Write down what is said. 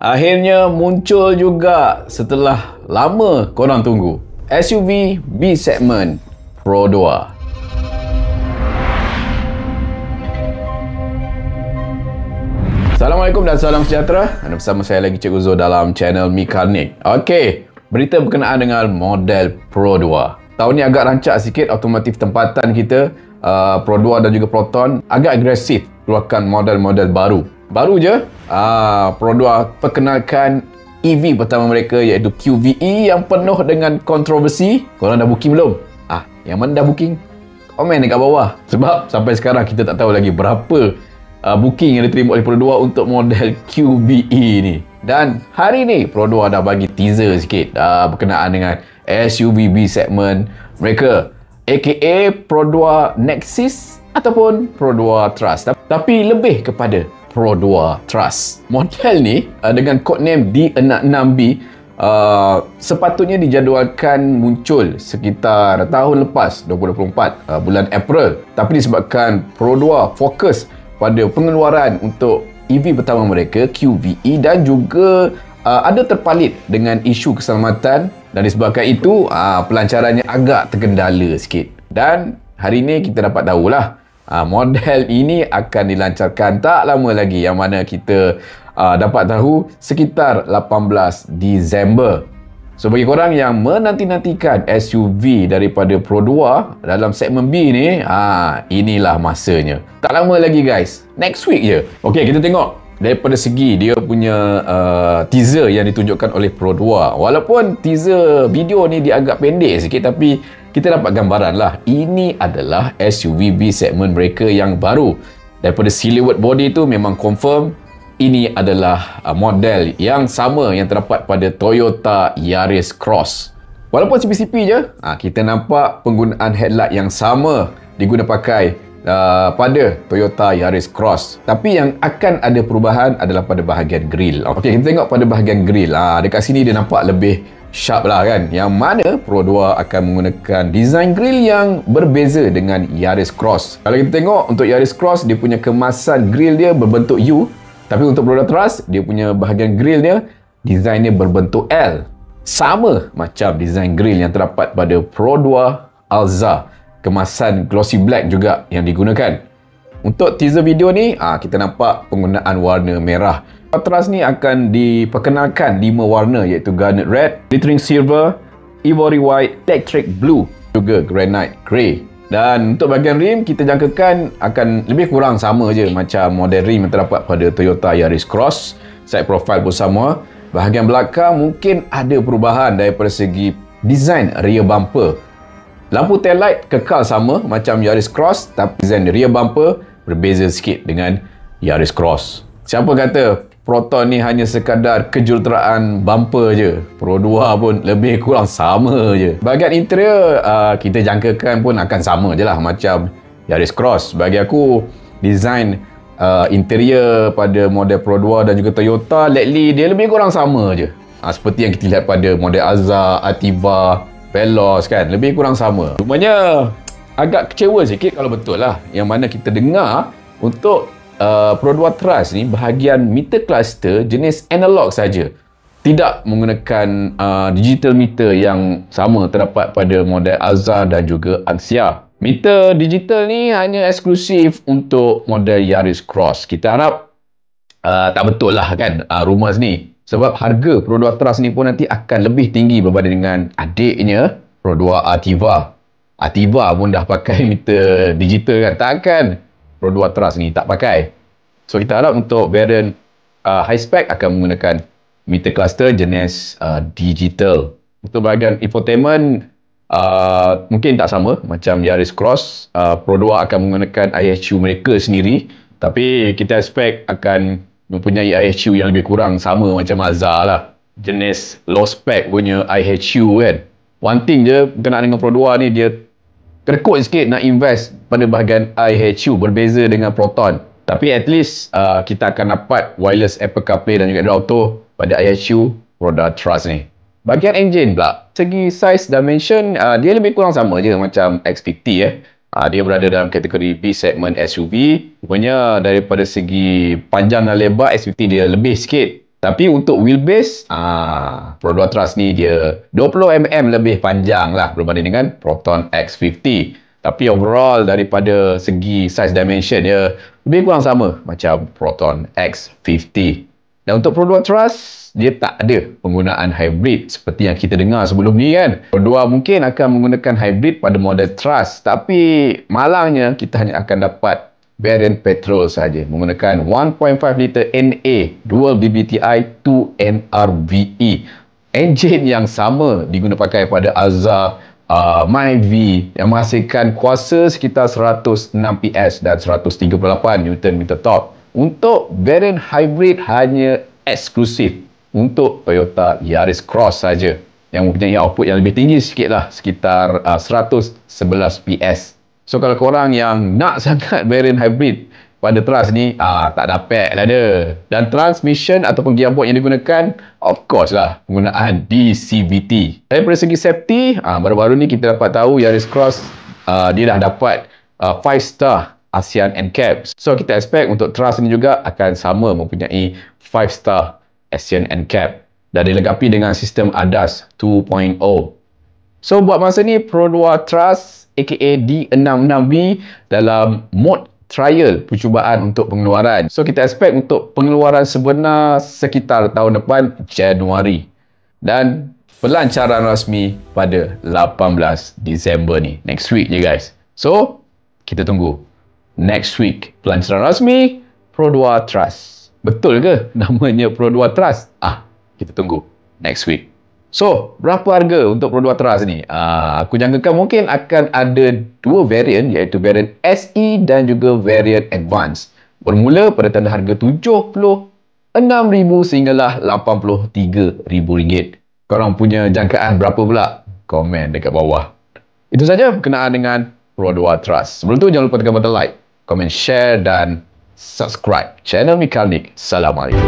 Akhirnya muncul juga setelah lama korang tunggu. SUV B segment Pro 2. Assalamualaikum dan salam sejahtera. Anda bersama saya lagi Cikgu Zul dalam channel Mekanik. Okey, berita berkenaan dengan model Pro 2. Tahun ni agak rancak sikit automotif tempatan kita. Pro 2 dan juga Proton agak agresif keluarkan model-model baru. Baru je, Pro 2 perkenalkan EV pertama mereka iaitu QVE yang penuh dengan kontroversi. Korang dah booking belum? Yang mana dah booking? Komen dekat bawah. Sebab sampai sekarang kita tak tahu lagi berapa booking yang diterima oleh Pro 2 untuk model QVE ni. Dan hari ni Pro 2 dah bagi teaser sikit berkenaan dengan SUV B segment mereka, aka Pro 2 Nexus ataupun Pro 2 Trust. Tapi lebih kepada Pro 2 Trust. Model ni dengan codename D66B sepatutnya dijadualkan muncul sekitar tahun lepas 2024 bulan April. Tapi disebabkan Pro 2 fokus pada pengeluaran untuk EV pertama mereka QVE dan juga ada terpalit dengan isu keselamatan, dan disebabkan itu pelancarannya agak terkendala sikit. Dan hari ini kita dapat tahulah model ini akan dilancarkan tak lama lagi, yang mana kita dapat tahu sekitar 18 Disember. So bagi korang yang menanti-nantikan SUV daripada Pro 2 dalam segmen B ni, inilah masanya. Tak lama lagi guys, next week je. Okey, kita tengok daripada segi dia punya teaser yang ditunjukkan oleh Pro 2. Walaupun teaser video ni dia agak pendek sikit, tapi kita dapat gambaran lah. Ini adalah SUV B segment mereka yang baru. Daripada silhouette body tu memang confirm ini adalah model yang sama yang terdapat pada Toyota Yaris Cross. Walaupun CP-CP je, kita nampak penggunaan headlight yang sama diguna pakai pada Toyota Yaris Cross. Tapi yang akan ada perubahan adalah pada bahagian grill. Okey, kita tengok pada bahagian grill. Dekat sini dia nampak lebih sharp lah kan. Yang mana Pro 2 akan menggunakan design grill yang berbeza dengan Yaris Cross. Kalau kita tengok untuk Yaris Cross, dia punya kemasan grill dia berbentuk U. Tapi untuk Pro 2 Trust, dia punya bahagian grill dia, design dia berbentuk L. Sama macam design grill yang terdapat pada Pro 2 Alza. Kemasan glossy black juga yang digunakan. Untuk teaser video ni, kita nampak penggunaan warna merah. Trust ni akan diperkenalkan 5 warna iaitu Garnet Red, Glittering Silver, Ivory White, Electric Blue, juga Granite Grey. Dan untuk bahagian rim, kita jangkakan akan lebih kurang sama je macam model rim yang terdapat pada Toyota Yaris Cross. Side profile pun sama. Bahagian belakang mungkin ada perubahan daripada segi design rear bumper. Lampu tail light kekal sama macam Yaris Cross, tapi design rear bumper berbeza sikit dengan Yaris Cross. Siapa kata Proton ni hanya sekadar kejuruteraan bumper je? Pro 2 pun lebih kurang sama je. Bahagian interior kita jangkakan pun akan sama je lah macam Yaris Cross. Bagi aku, design interior pada model Pro 2 dan juga Toyota lately dia lebih kurang sama je. Seperti yang kita lihat pada model Alza, Ativa, Veloz kan, lebih kurang sama. Cumanya agak kecewa sikit kalau betul lah yang mana kita dengar untuk Pro 2 Trust ni bahagian meter cluster jenis analog saja, tidak menggunakan digital meter yang sama terdapat pada model Alza dan juga Axia. Meter digital ni hanya eksklusif untuk model Yaris Cross. Kita harap tak betul lah kan rumours ni, sebab harga Pro 2 Trust ni pun nanti akan lebih tinggi berbanding dengan adiknya Pro 2 Ativa. Ativa pun dah pakai meter digital kan, takkan Pro 2 Trust ni tak pakai. So kita harap untuk variant high spec akan menggunakan meter cluster jenis digital. Untuk bahagian infotainment mungkin tak sama macam Yaris Cross. Pro 2 akan menggunakan IHU mereka sendiri, tapi kita expect akan mempunyai IHU yang lebih kurang sama macam Alza lah, jenis low spec punya IHU kan. One thing je berkenaan dengan Pro 2 ni, dia kerekut sikit nak invest pada bahagian IHU berbeza dengan Proton. Tapi at least kita akan dapat wireless Apple CarPlay dan juga Android Auto pada IHU Pro 2 Trust ni. Bahagian engine pula, segi size dimension dia lebih kurang sama je macam X50 Dia berada dalam kategori B segment SUV. Rupanya daripada segi panjang dan lebar, S50 dia lebih sikit. Tapi untuk wheelbase, Pro 2 Trust ni dia 20mm lebih panjang lah berbanding dengan Proton X50. Tapi overall daripada segi size dimension dia lebih kurang sama macam Proton X50. Dan untuk Pro 2 Trust, dia tak ada penggunaan hybrid seperti yang kita dengar sebelum ni kan. Pro 2 mungkin akan menggunakan hybrid pada model Trust, tapi malangnya kita hanya akan dapat variant petrol saja menggunakan 1.5 liter NA dual BBTI 2NRVE. Enjin yang sama diguna pakai pada Alza MyV yang menghasilkan kuasa sekitar 106 PS dan 138 Nm torque. Untuk variant hybrid hanya eksklusif untuk Toyota Yaris Cross saja yang mempunyai output yang lebih tinggi sikit lah, sekitar 111 PS. So kalau korang yang nak sangat variant hybrid pada Trust ni, tak dapat lah dia. Dan transmission ataupun gearbox yang digunakan, of course lah, penggunaan DCVT. Daripada segi safety, baru-baru ni kita dapat tahu Yaris Cross, dia dah dapat 5-star ASEAN NCAP. So kita expect untuk Trust ni juga akan sama mempunyai 5-star ASEAN NCAP. Dan dilengkapi dengan sistem ADAS 2.0. So buat masa ni, Pro 2 Trust aka D66V dalam mode trial percubaan untuk pengeluaran. So kita expect untuk pengeluaran sebenar sekitar tahun depan Januari. Dan pelancaran rasmi pada 18 Disember ni. Next week je guys. So kita tunggu. Next week pelancaran rasmi Pro 2 Trust. Betul ke namanya Pro 2 Trust? Kita tunggu next week. So, berapa harga untuk Pro 2 Trust ni? Aku jangkakan mungkin akan ada dua variant, iaitu variant SE dan juga variant Advance. Bermula pada tanda harga RM76,000 sehinggalah RM83,000. Korang punya jangkaan berapa pula? Komen dekat bawah. Itu saja berkenaan dengan Pro 2 Trust. Sebelum tu jangan lupa tekan button like, komen, share dan subscribe channel Mikalnik. Assalamualaikum.